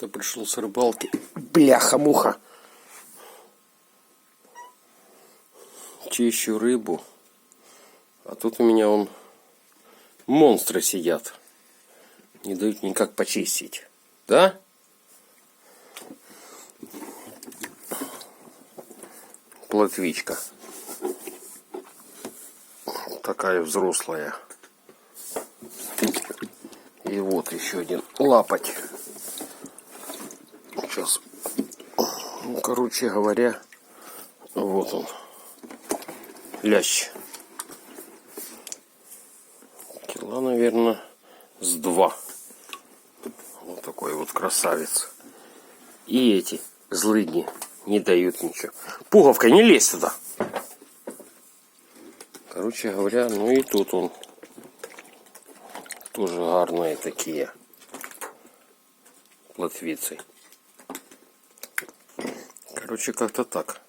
Только пришел с рыбалки. Бляха-муха. Чищу рыбу. А тут у меня монстры сидят. Не дают никак почистить. Да? Плотвичка. Такая взрослая. И вот еще один лапоть. Сейчас. Ну, короче говоря, вот он. Лящ. Кило, наверное, с 2. Вот такой вот красавец. И эти злыдни не дают ничего. Пуговка, не лезь туда. Короче говоря, ну и тут он. Тоже гарные такие плотвицы. Короче, как-то так.